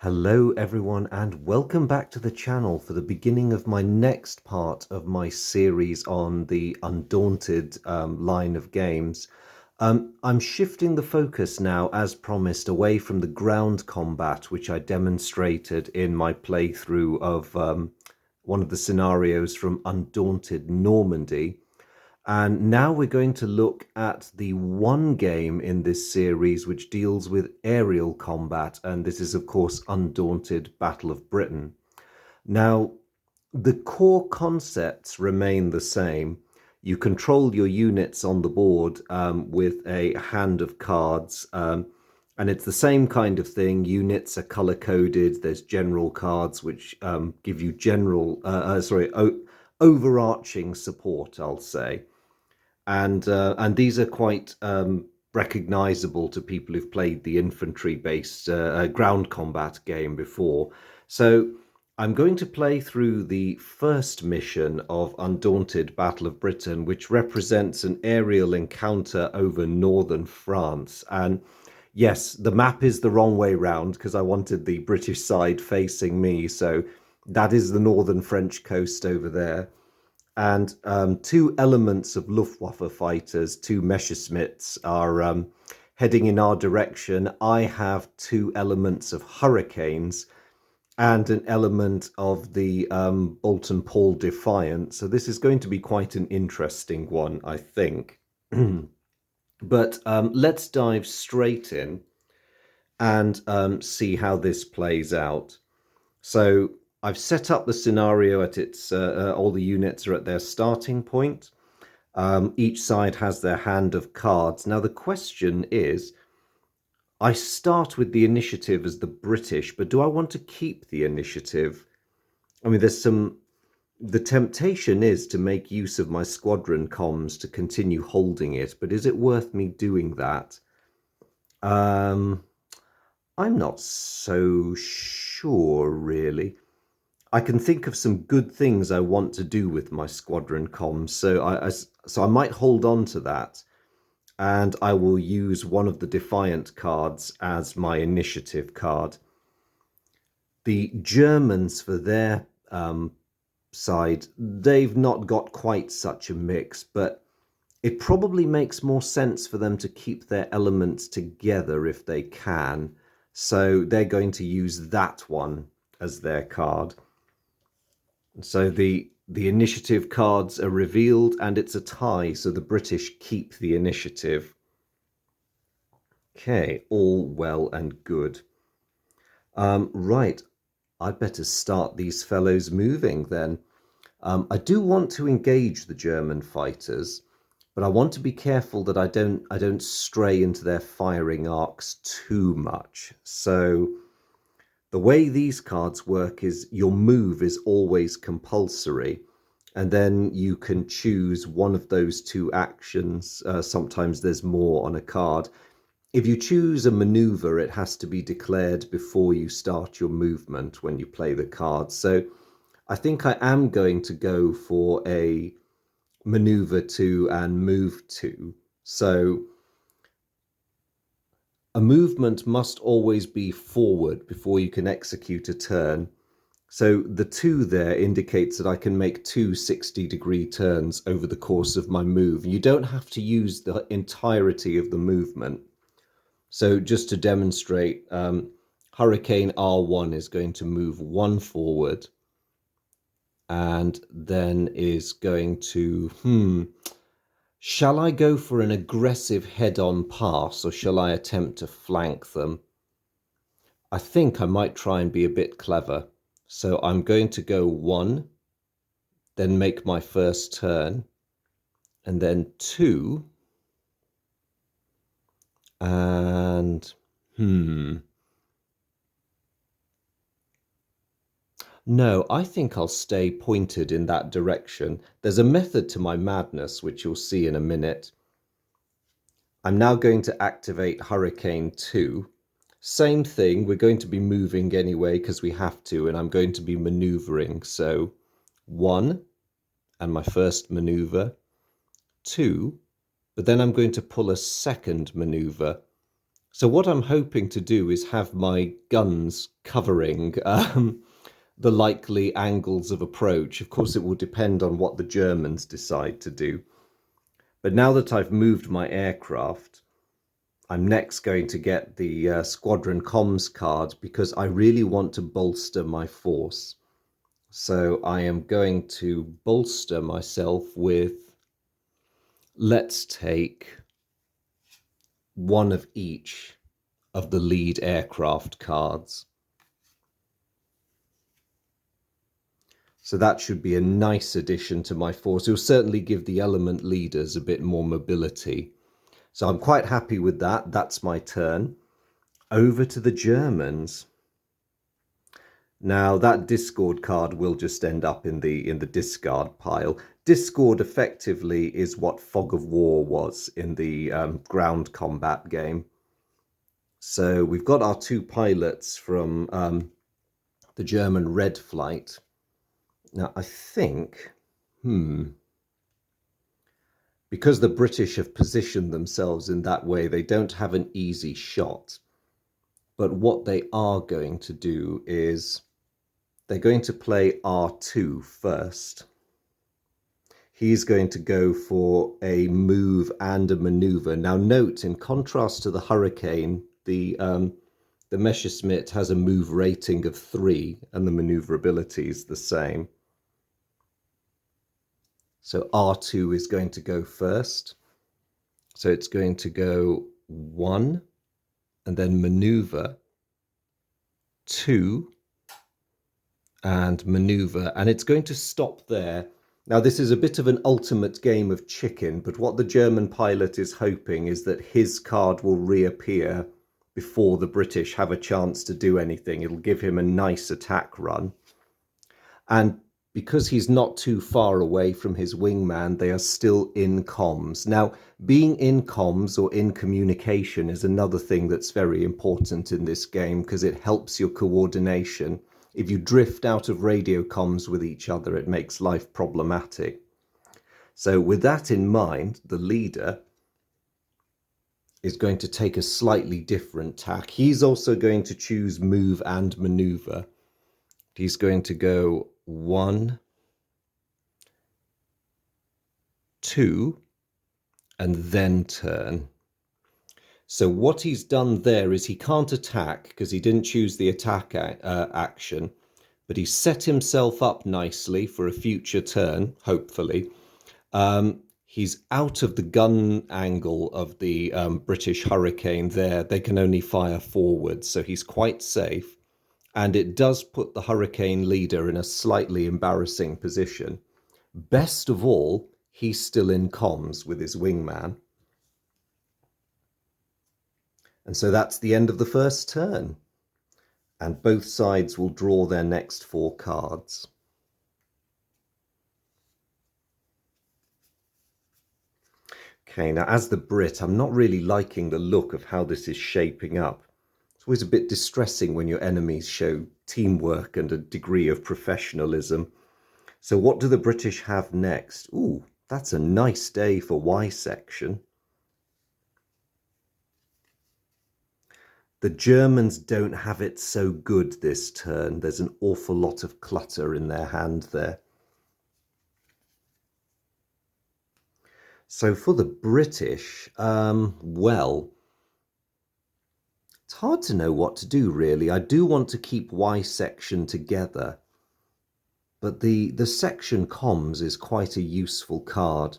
Hello everyone and welcome back to the channel for the beginning of my next part of my series on the Undaunted line of games. I'm shifting the focus now, as promised, away from the ground combat, which I demonstrated in my playthrough of one of the scenarios from Undaunted Normandy. And now we're going to look at the one game in this series which deals with aerial combat, and this is, of course, Undaunted Battle of Britain. Now, the core concepts remain the same. You control your units on the board with a hand of cards, and it's the same kind of thing. Units are color-coded. There's general cards which give you overarching support, I'll say. And these are quite recognizable to people who've played the infantry-based ground combat game before. So I'm going to play through the first mission of Undaunted Battle of Britain, which represents an aerial encounter over northern France. And yes, the map is the wrong way round because I wanted the British side facing me. So that is the northern French coast over there. And two elements of Luftwaffe fighters, two Messerschmitts, are heading in our direction. I have two elements of Hurricanes and an element of the Bolton Paul Defiants. So this is going to be quite an interesting one, I think. But let's dive straight in and see how this plays out. So I've set up the scenario at its, all the units are at their starting point. Each side has their hand of cards. Now the question is, I start with the initiative as the British, but do I want to keep the initiative? I mean, the temptation is to make use of my squadron comms to continue holding it, but is it worth me doing that? I'm not so sure, really. I can think of some good things I want to do with my squadron comms, so I might hold on to that, and I will use one of the Defiant cards as my initiative card. The Germans, for their side, they've not got quite such a mix, but it probably makes more sense for them to keep their elements together if they can, so they're going to use that one as their card. So the initiative cards are revealed, and it's a tie, so the British keep the initiative. Okay, all well and good. Right, I'd better start these fellows moving then. I do want to engage the German fighters, but I want to be careful that I don't stray into their firing arcs too much. So the way these cards work is your move is always compulsory, and then you can choose one of those two actions. Sometimes there's more on a card. If you choose a maneuver, it has to be declared before you start your movement when you play the card. So I think I am going to go for a maneuver 2 and move 2. So a movement must always be forward before you can execute a turn. So the 2 there indicates that I can make two 60-degree turns over the course of my move. You don't have to use the entirety of the movement. So just to demonstrate, Hurricane R1 is going to move 1 forward and then is going to, shall I go for an aggressive head-on pass, or shall I attempt to flank them? I think I might try and be a bit clever. So I'm going to go 1, then make my first turn, and then 2, and no, I think I'll stay pointed in that direction. There's a method to my madness, which you'll see in a minute. I'm now going to activate Hurricane 2. Same thing, we're going to be moving anyway because we have to, and I'm going to be maneuvering. So 1, and my first maneuver, 2, but then I'm going to pull a second maneuver. So what I'm hoping to do is have my guns covering the likely angles of approach. Of course, it will depend on what the Germans decide to do. But now that I've moved my aircraft, I'm next going to get the squadron comms card because I really want to bolster my force. So I am going to bolster myself with, let's take one of each of the lead aircraft cards. So that should be a nice addition to my force. It will certainly give the element leaders a bit more mobility. So I'm quite happy with that. That's my turn. Over to the Germans. Now that discord card will just end up in the discard pile. Discord effectively is what Fog of War was in the ground combat game. So we've got our two pilots from the German Red Flight. Now I think, because the British have positioned themselves in that way, they don't have an easy shot. But what they are going to do is they're going to play R2 first. He's going to go for a move and a maneuver. Now note, in contrast to the Hurricane, the Messerschmitt has a move rating of 3 and the maneuverability is the same. So R2 is going to go first. So it's going to go 1 and then maneuver, 2 and maneuver, and it's going to stop there. Now this is a bit of an ultimate game of chicken, but what the German pilot is hoping is that his card will reappear before the British have a chance to do anything. It'll give him a nice attack run. And because he's not too far away from his wingman, they are still in comms. Now, being in comms or in communication is another thing that's very important in this game because it helps your coordination. If you drift out of radio comms with each other, it makes life problematic. So with that in mind, the leader is going to take a slightly different tack. He's also going to choose move and maneuver. He's going to go 1, 2, and then turn. So what he's done there is he can't attack because he didn't choose the attack action, but he set himself up nicely for a future turn, hopefully. He's out of the gun angle of the British Hurricane there. They can only fire forward, so he's quite safe. And it does put the Hurricane leader in a slightly embarrassing position. Best of all, he's still in comms with his wingman. And so that's the end of the first turn. And both sides will draw their next 4 cards. Okay, now as the Brit, I'm not really liking the look of how this is shaping up. It's always a bit distressing when your enemies show teamwork and a degree of professionalism. So what do the British have next? Ooh, that's a nice day for Y section. The Germans don't have it so good this turn. There's an awful lot of clutter in their hand there. So for the British, well, it's hard to know what to do, really. I do want to keep Y section together, but the section comms is quite a useful card.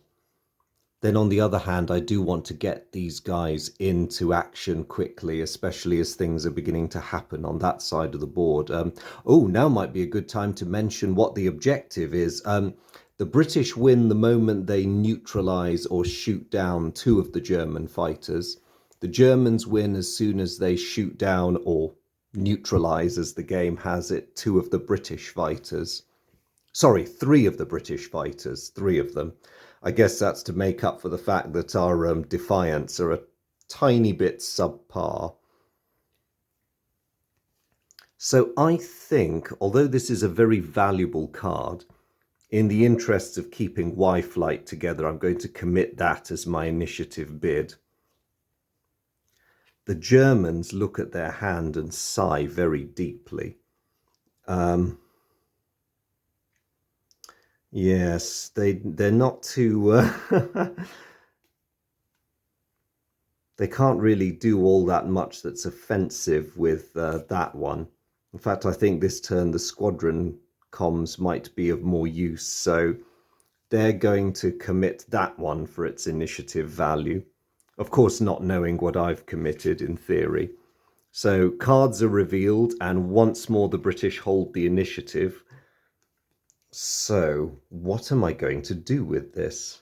Then on the other hand, I do want to get these guys into action quickly, especially as things are beginning to happen on that side of the board. Now might be a good time to mention what the objective is. The British win the moment they neutralize or shoot down 2 of the German fighters. The Germans win as soon as they shoot down or neutralize, as the game has it, 2 of the British fighters. Sorry, 3 of the British fighters, 3 of them. I guess that's to make up for the fact that our Defiants are a tiny bit subpar. So I think, although this is a very valuable card, in the interests of keeping Y flight together, I'm going to commit that as my initiative bid. the Germans look at their hand and sigh very deeply. Yes, they're not too... they can't really do all that much that's offensive with that one. In fact, I think this turn the squadron comms might be of more use, so they're going to commit that one for its initiative value. Of course, not knowing what I've committed in theory. So cards are revealed, and once more the British hold the initiative. So what am I going to do with this?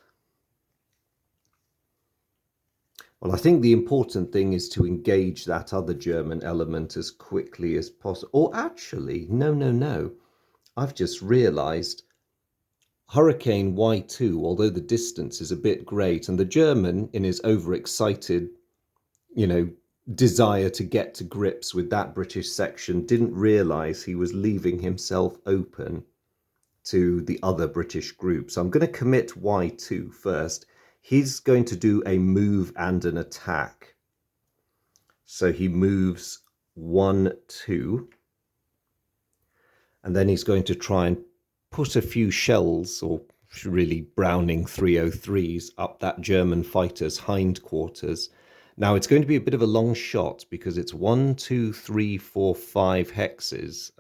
Well, I think the important thing is to engage that other German element as quickly as possible. Or actually, no. I've just realized Hurricane Y2, although the distance is a bit great, and the German, in his overexcited, desire to get to grips with that British section, didn't realize he was leaving himself open to the other British group. So I'm going to commit Y2 first. He's going to do a move and an attack. So he moves 1, 2. And then he's going to try and put a few shells, or really Browning 303s, up that German fighter's hindquarters. Now, it's going to be a bit of a long shot because it's 1, 2, 3, 4, 5 hexes.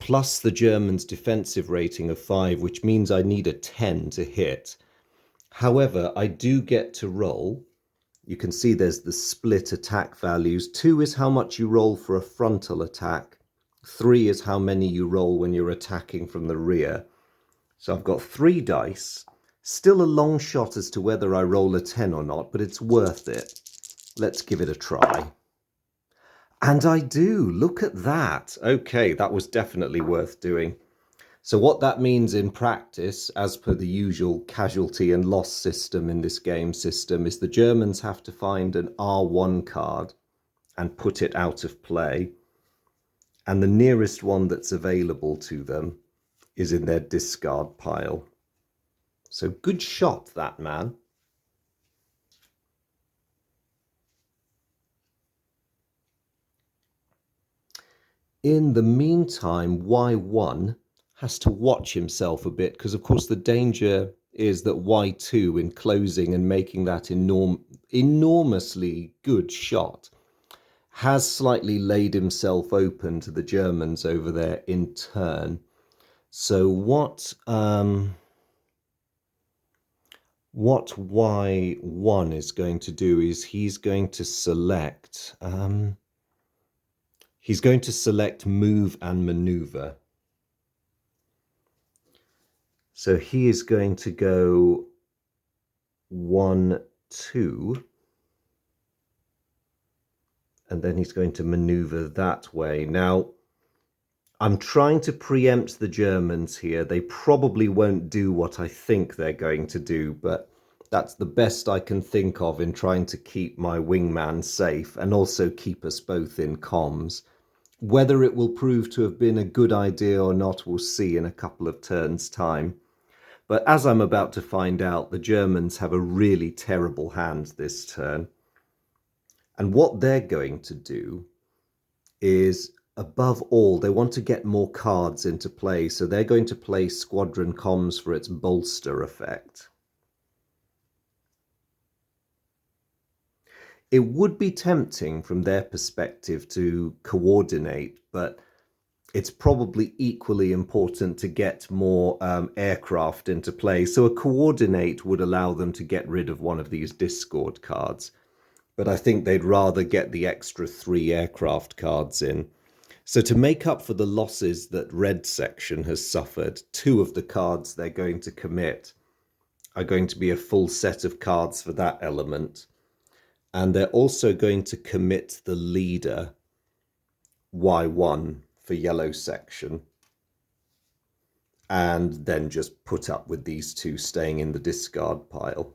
Plus the German's defensive rating of 5, which means I need a 10 to hit. However, I do get to roll. You can see there's the split attack values. 2 is how much you roll for a frontal attack. 3 is how many you roll when you're attacking from the rear. So I've got 3 dice. Still a long shot as to whether I roll a 10 or not, but it's worth it. Let's give it a try. And I do. Look at that. Okay, that was definitely worth doing. So what that means in practice, as per the usual casualty and loss system in this game system, is the Germans have to find an R1 card and put it out of play. And the nearest one that's available to them is in their discard pile. So good shot, that man. In the meantime, Y1 has to watch himself a bit because, of course, the danger is that Y2, in closing and making that enormously good shot, has slightly laid himself open to the Germans over there in turn. So what Y1 is going to do is he's going to select move and maneuver. So he is going to go 1, 2, and then he's going to maneuver that way. Now, I'm trying to preempt the Germans here. They probably won't do what I think they're going to do, but that's the best I can think of in trying to keep my wingman safe and also keep us both in comms. Whether it will prove to have been a good idea or not, we'll see in a couple of turns' time. But as I'm about to find out, the Germans have a really terrible hand this turn. And what they're going to do is, above all, they want to get more cards into play. So they're going to play Squadron Comms for its bolster effect. It would be tempting from their perspective to coordinate, but it's probably equally important to get more aircraft into play. So a coordinate would allow them to get rid of one of these discord cards. But I think they'd rather get the extra 3 aircraft cards in. So to make up for the losses that Red Section has suffered, 2 of the cards they're going to commit are going to be a full set of cards for that element. And they're also going to commit the leader, Y1, for Yellow Section. And then just put up with these 2 staying in the discard pile.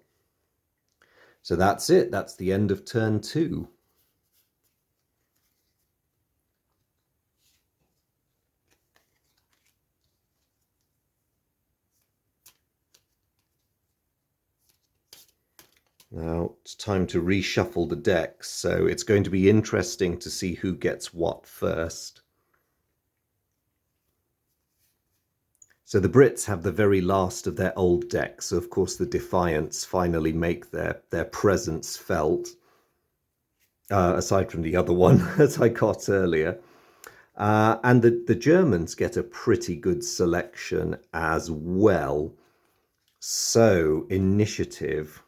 So that's it. That's the end of turn 2. Now it's time to reshuffle the decks, so it's going to be interesting to see who gets what first. So the Brits have the very last of their old decks, so of course the Defiants finally make their presence felt, aside from the other one that I got earlier. And the Germans get a pretty good selection as well. So, initiative.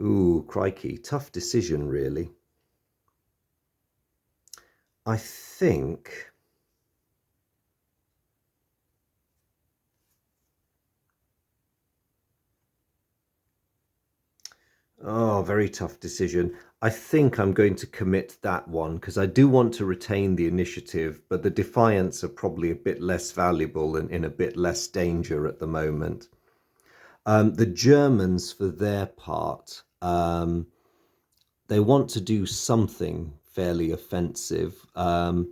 Ooh, crikey. Tough decision, really. I think... Oh, very tough decision. I think I'm going to commit that one because I do want to retain the initiative, but the Defiants are probably a bit less valuable and in a bit less danger at the moment. The Germans, for their part, they want to do something fairly offensive, but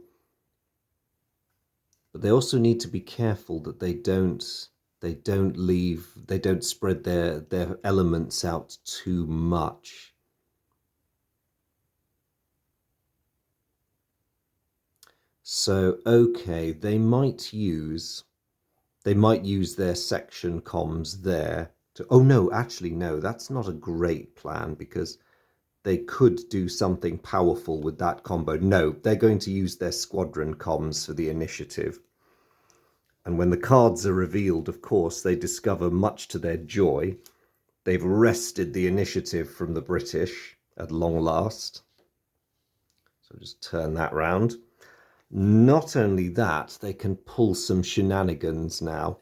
they also need to be careful that they don't spread their elements out too much. So okay, they might use their section comms there to... Oh no, actually no, that's not a great plan because they could do something powerful with that combo. No, they're going to use their squadron comms for the initiative. And when the cards are revealed, of course, they discover, much to their joy, they've wrested the initiative from the British at long last. So just turn that round. Not only that, they can pull some shenanigans now.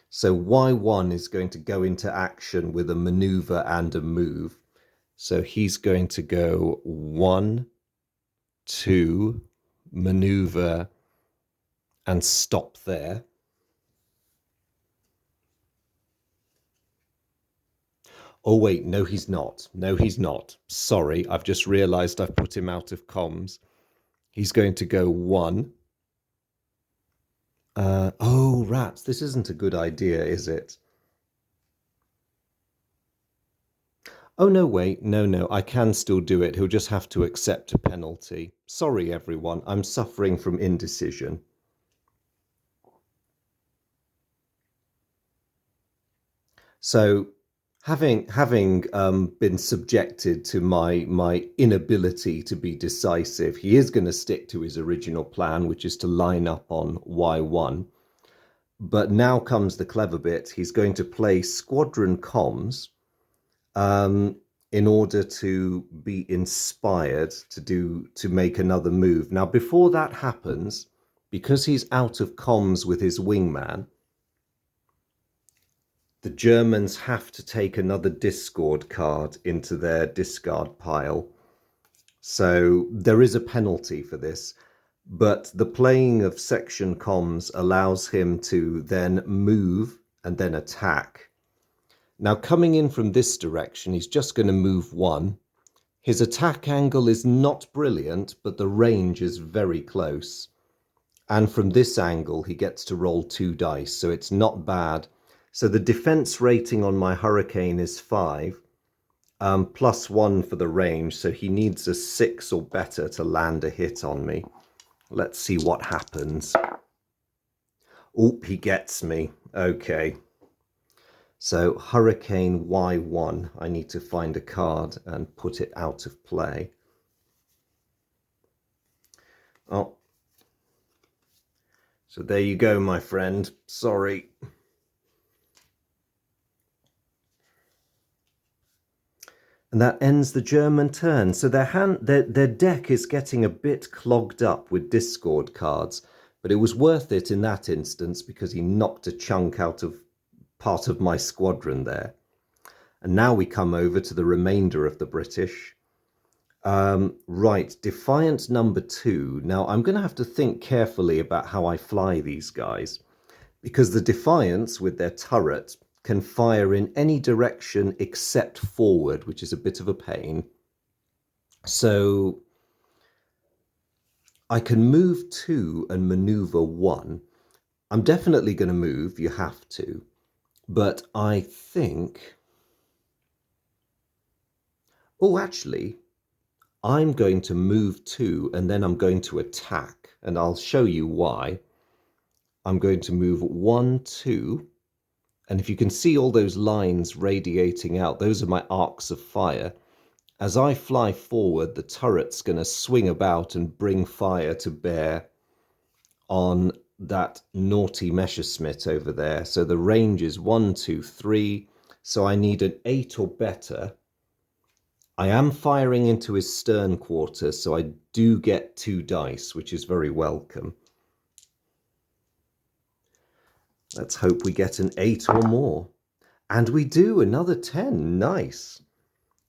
So Y1 is going to go into action with a maneuver and a move. So he's going to go 1, 2, maneuver, and stop there. Oh, wait, no, he's not. No, he's not. Sorry, I've just realized I've put him out of comms. He's going to go 1. Oh, rats, this isn't a good idea, is it? Oh, no, wait, no, I can still do it. He'll just have to accept a penalty. Sorry, everyone, I'm suffering from indecision. So, having been subjected to my inability to be decisive, he is going to stick to his original plan, which is to line up on Y1. But now comes the clever bit. He's going to play squadron comms in order to be inspired to make another move. Now, before that happens, because he's out of comms with his wingman, the Germans have to take another discord card into their discard pile. So there is a penalty for this, but the playing of section comms allows him to then move and then attack. Now, coming in from this direction, he's just going to move 1. His attack angle is not brilliant, but the range is very close. And from this angle, he gets to roll 2 dice, so it's not bad. So the defense rating on my Hurricane is 5, +1 for the range, so he needs a 6 or better to land a hit on me. Let's see what happens. Oop, he gets me. Okay. So Hurricane Y1, I need to find a card and put it out of play. Oh. So there you go, my friend. Sorry. And that ends the German turn. So their deck is getting a bit clogged up with discord cards, but it was worth it in that instance because he knocked a chunk out of part of my squadron there. And now we come over to the remainder of the British. Right, Defiant number 2. Now I'm going to have to think carefully about how I fly these guys, because the Defiants with their turret can fire in any direction except forward, which is a bit of a pain. So I can move 2 and maneuver 1, I'm definitely going to move, you have to, but I think... Oh, actually, I'm going to move 2 and then I'm going to attack, and I'll show you why. I'm going to move 1, 2, and if you can see all those lines radiating out, those are my arcs of fire. As I fly forward, the turret's going to swing about and bring fire to bear on that naughty Messerschmitt over there. So the range is 1, 2, 3. So I need an 8 or better. I am firing into his stern quarters, so I do get 2 dice, which is very welcome. Let's hope we get an 8 or more. And we do, another 10. Nice.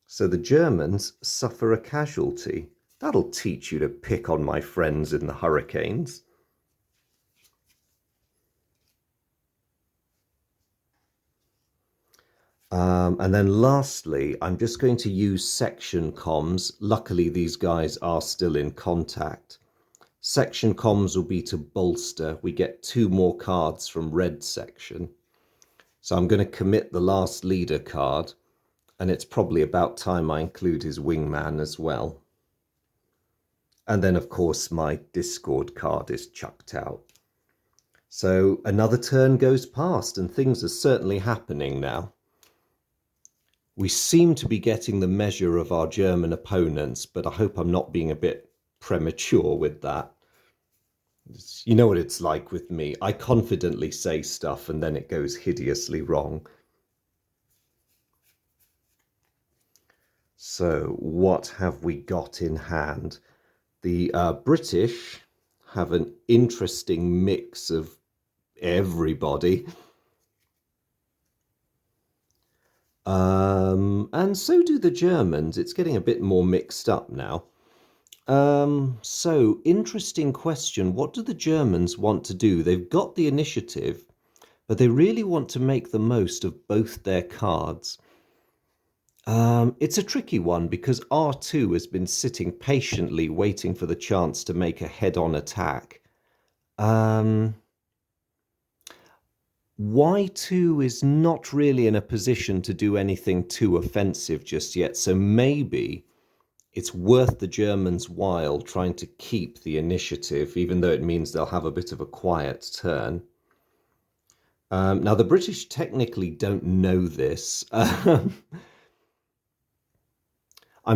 So the Germans suffer a casualty. That'll teach you to pick on my friends in the hurricanes. And then lastly, I'm just going to use section comms. Luckily, these guys are still in contact. Section comms will be to bolster. We get 2 more cards from red section. So I'm going to commit the last leader card, and it's probably about time I include his wingman as well. And then, of course, my discord card is chucked out. So another turn goes past, and things are certainly happening now. We seem to be getting the measure of our German opponents, but I hope I'm not being a bit premature with that. You know what it's like with me. I confidently say stuff and then it goes hideously wrong. So what have we got in hand? The British have an interesting mix of everybody. And so do the Germans. It's getting a bit more mixed up now. So, interesting question. What do the Germans want to do? They've got the initiative, but they really want to make the most of both their cards. It's a tricky one because R2 has been sitting patiently waiting for the chance to make a head-on attack. Y2 is not really in a position to do anything too offensive just yet, so maybe it's worth the Germans' while trying to keep the initiative, even though it means they'll have a bit of a quiet turn. Now, the British technically don't know this. I'm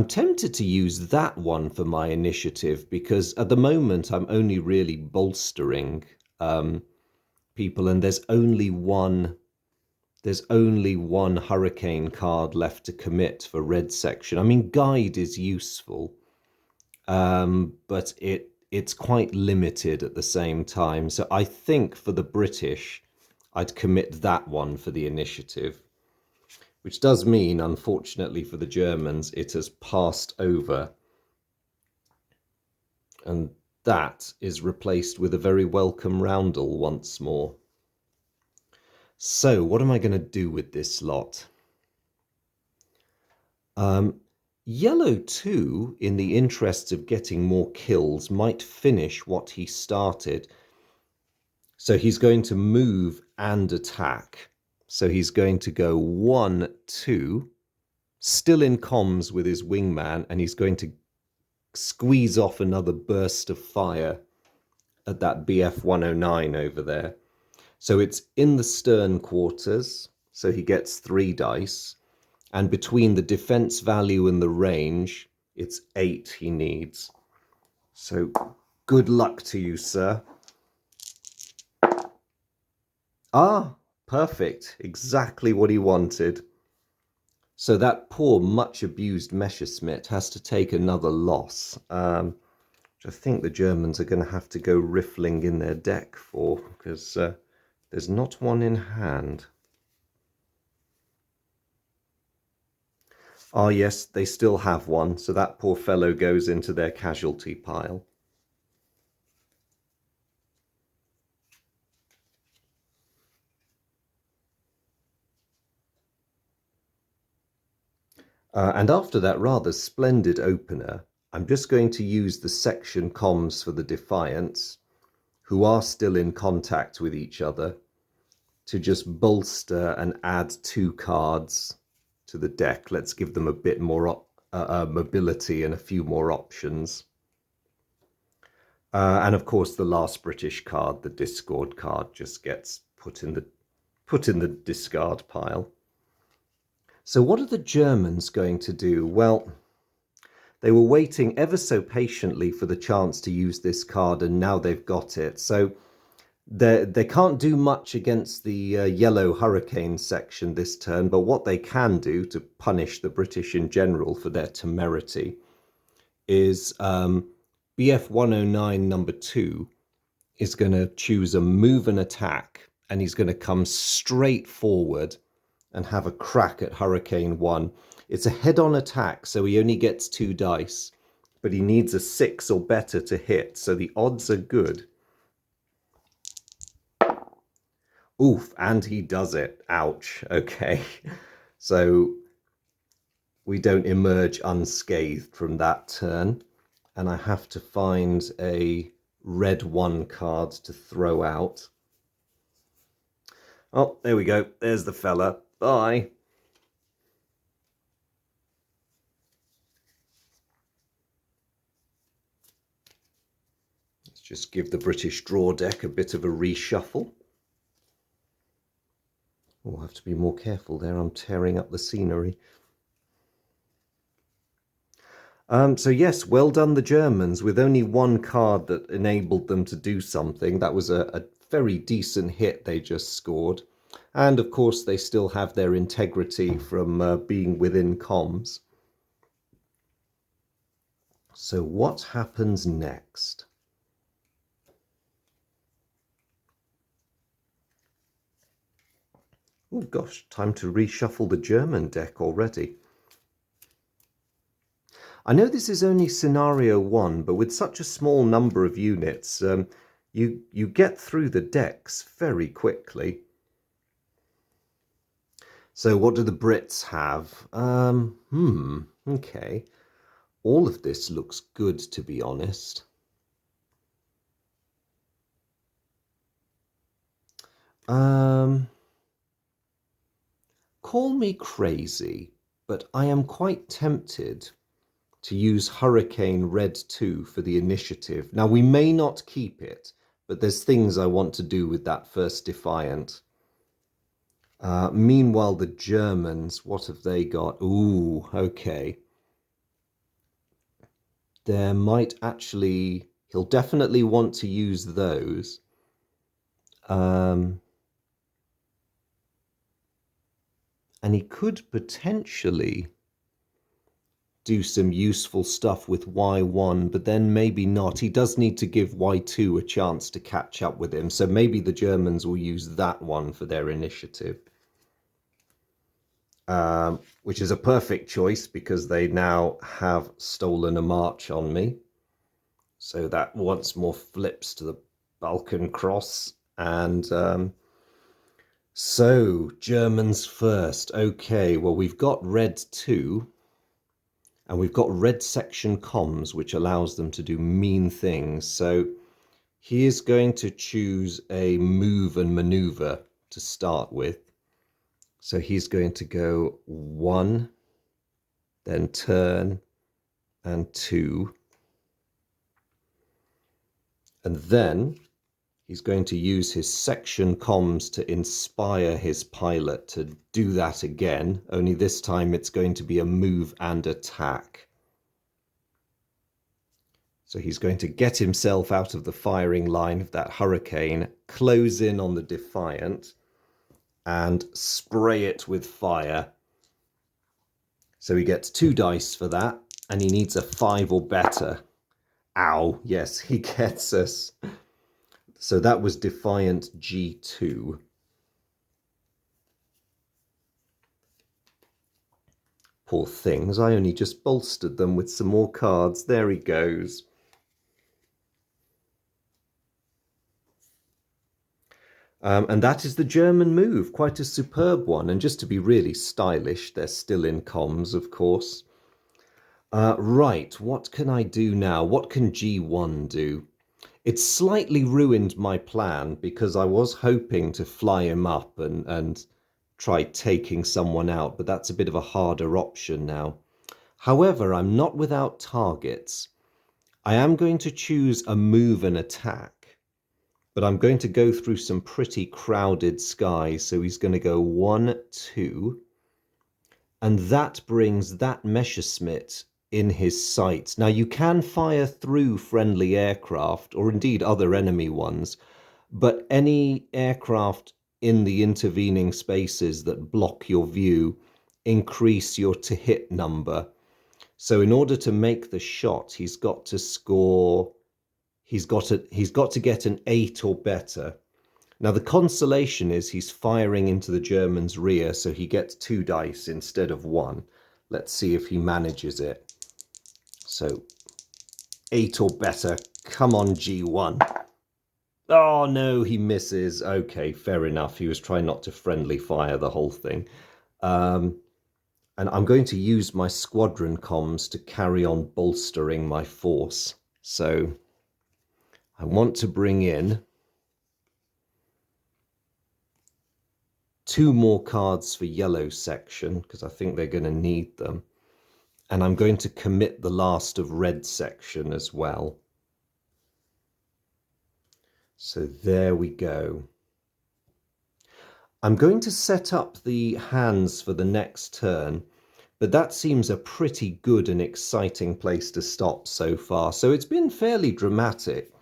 tempted to use that one for my initiative because at the moment I'm only really bolstering people, and there's only one hurricane card left to commit for red section. I mean, guide is useful, but it's quite limited at the same time. So I think for the British, I'd commit that one for the initiative, which does mean, unfortunately for the Germans, it has passed over. And that is replaced with a very welcome roundel once more. So what am I going to do with this lot? Yellow 2, in the interests of getting more kills, might finish what he started. So he's going to move and attack. So he's going to go 1, 2, still in comms with his wingman, and he's going to squeeze off another burst of fire at that BF 109 over there. So it's in the stern quarters, so he gets 3 dice. And between the defense value and the range, it's 8 he needs. So good luck to you, sir. Ah, perfect. Exactly what he wanted. So that poor, much abused Messerschmitt has to take another loss, which I think the Germans are going to have to go riffling in their deck for, because there's not one in hand. Ah, yes, they still have one, so that poor fellow goes into their casualty pile. And after that rather splendid opener, I'm just going to use the section comms for the Defiants. who are still in contact with each other, to just bolster and add 2 cards to the deck. Let's give them a bit more mobility and a few more options. And of course, the last British card, the discord card, just gets put in the discard pile. So what are the Germans going to do? Well, they were waiting ever so patiently for the chance to use this card, and now they've got it. So they can't do much against the yellow hurricane section this turn, but what they can do to punish the British in general for their temerity is BF 109 number 2 is going to choose a move and attack, and he's going to come straight forward and have a crack at Hurricane 1. It's a head-on attack, so he only gets 2 dice, but he needs a 6 or better to hit, so the odds are good. Oof, and he does it. Ouch. Okay. So we don't emerge unscathed from that turn, and I have to find a red 1 card to throw out. Oh, there we go. There's the fella. Bye. Let's just give the British draw deck a bit of a reshuffle. Oh, I have to be more careful there. I'm tearing up the scenery. So yes, well done the Germans, with only 1 card that enabled them to do something. That was a very decent hit they just scored. And of course, they still have their integrity from being within comms. So what happens next? Oh gosh, time to reshuffle the German deck already. I know this is only scenario 1, but with such a small number of units, you get through the decks very quickly. So what do the Brits have? Okay. All of this looks good, to be honest. Call me crazy, but I am quite tempted to use Hurricane Red 2 for the initiative. Now, we may not keep it, but there's things I want to do with that first Defiant. Meanwhile, the Germans, what have they got? Ooh, okay. There might actually... He'll definitely want to use those. And he could potentially do some useful stuff with Y1, but then maybe not. He does need to give Y2 a chance to catch up with him, so maybe the Germans will use that one for their initiative. Which is a perfect choice because they now have stolen a march on me. So that once more flips to the Balkan Cross. And so Germans first. Okay, well, we've got Red 2. And we've got red section comms, which allows them to do mean things. So he is going to choose a move and maneuver to start with. So he's going to go 1, then turn, and 2. And then he's going to use his section comms to inspire his pilot to do that again, only this time it's going to be a move and attack. So he's going to get himself out of the firing line of that Hurricane, close in on the Defiant, and spray it with fire. So he gets 2 dice for that, and he needs a 5 or better. Ow, yes, he gets us. So that was Defiant G2. Poor things, I only just bolstered them with some more cards. There he goes. And that is the German move, quite a superb one. And just to be really stylish, they're still in comms, of course. Right, what can I do now? What can G1 do? It's slightly ruined my plan because I was hoping to fly him up and try taking someone out, but that's a bit of a harder option now. However, I'm not without targets. I am going to choose a move and attack, but I'm going to go through some pretty crowded skies. So he's going to go 1, 2, and that brings that Messerschmitt in his sights. Now you can fire through friendly aircraft, or indeed other enemy ones, but any aircraft in the intervening spaces that block your view increase your to hit number. So in order to make the shot, he's got to score, he's got to get an 8 or better. Now, the consolation is he's firing into the Germans' rear, so he gets 2 dice instead of 1. Let's see if he manages it. So, 8 or better. Come on, G1. Oh, no, he misses. Okay, fair enough. He was trying not to friendly fire the whole thing. And I'm going to use my squadron comms to carry on bolstering my force. So, I want to bring in 2 more cards for yellow section, because I think they're going to need them. And I'm going to commit the last of red section as well. So there we go. I'm going to set up the hands for the next turn, but that seems a pretty good and exciting place to stop so far. So it's been fairly dramatic.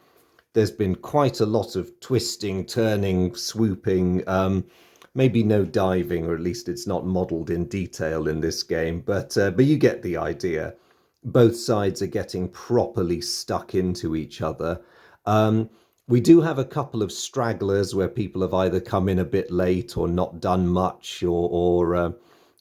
There's been quite a lot of twisting, turning, swooping, maybe no diving, or at least it's not modelled in detail in this game, but you get the idea. Both sides are getting properly stuck into each other. We do have a couple of stragglers where people have either come in a bit late or not done much, or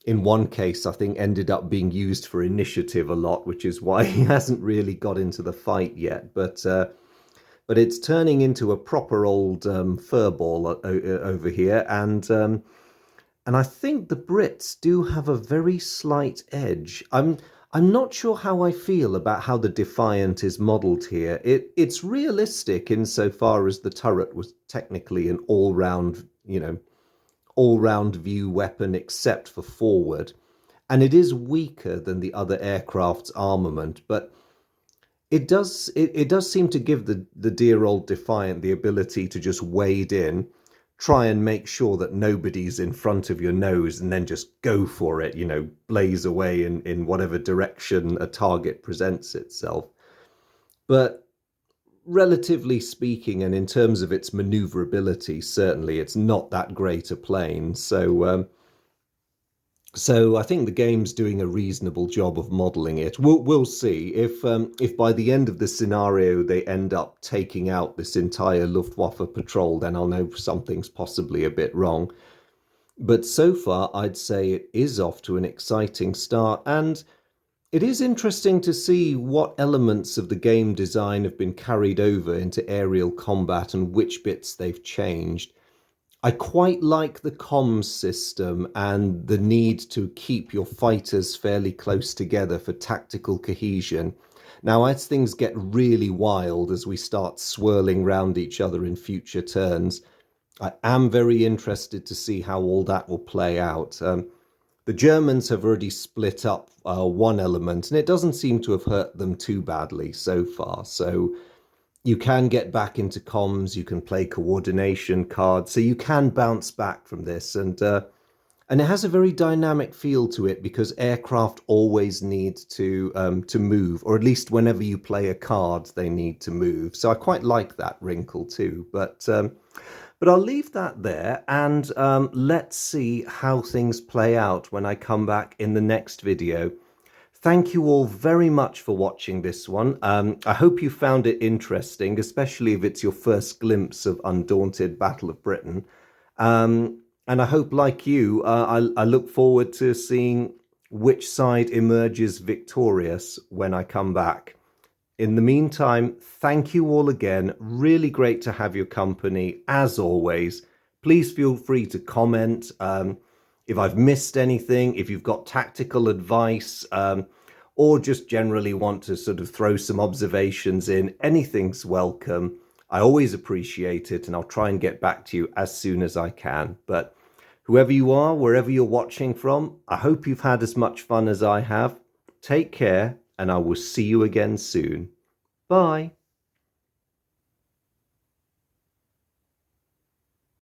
in one case, I think ended up being used for initiative a lot, which is why he hasn't really got into the fight yet. But it's turning into a proper old furball over here, and I think the Brits do have a very slight edge. I'm not sure how I feel about how the Defiant is modelled here. It's realistic insofar as the turret was technically an all-round view weapon except for forward, and it is weaker than the other aircraft's armament, but it does seem to give the dear old Defiant the ability to just wade in, try and make sure that nobody's in front of your nose, and then just go for it, blaze away in whatever direction a target presents itself. But relatively speaking, and in terms of its maneuverability, certainly it's not that great a plane. So I think the game's doing a reasonable job of modelling it. We'll see if by the end of the scenario they end up taking out this entire Luftwaffe patrol, then I'll know something's possibly a bit wrong. But so far, I'd say it is off to an exciting start, and it is interesting to see what elements of the game design have been carried over into aerial combat and which bits they've changed. I quite like the comms system and the need to keep your fighters fairly close together for tactical cohesion. Now, as things get really wild, as we start swirling round each other in future turns, I am very interested to see how all that will play out. The Germans have already split up one element, and it doesn't seem to have hurt them too badly so far. So you can get back into comms, you can play coordination cards, so you can bounce back from this, and it has a very dynamic feel to it because aircraft always need to move, or at least whenever you play a card, they need to move. So I quite like that wrinkle too. But I'll leave that there, and let's see how things play out when I come back in the next video. Thank you all very much for watching this one. I hope you found it interesting, especially if it's your first glimpse of Undaunted Battle of Britain. And I hope, like you, I look forward to seeing which side emerges victorious when I come back. In the meantime, thank you all again. Really great to have your company, as always. Please feel free to comment. If I've missed anything, if you've got tactical advice, or just generally want to sort of throw some observations in, anything's welcome. I always appreciate it, and I'll try and get back to you as soon as I can. But whoever you are, wherever you're watching from, I hope you've had as much fun as I have. Take care, and I will see you again soon. Bye.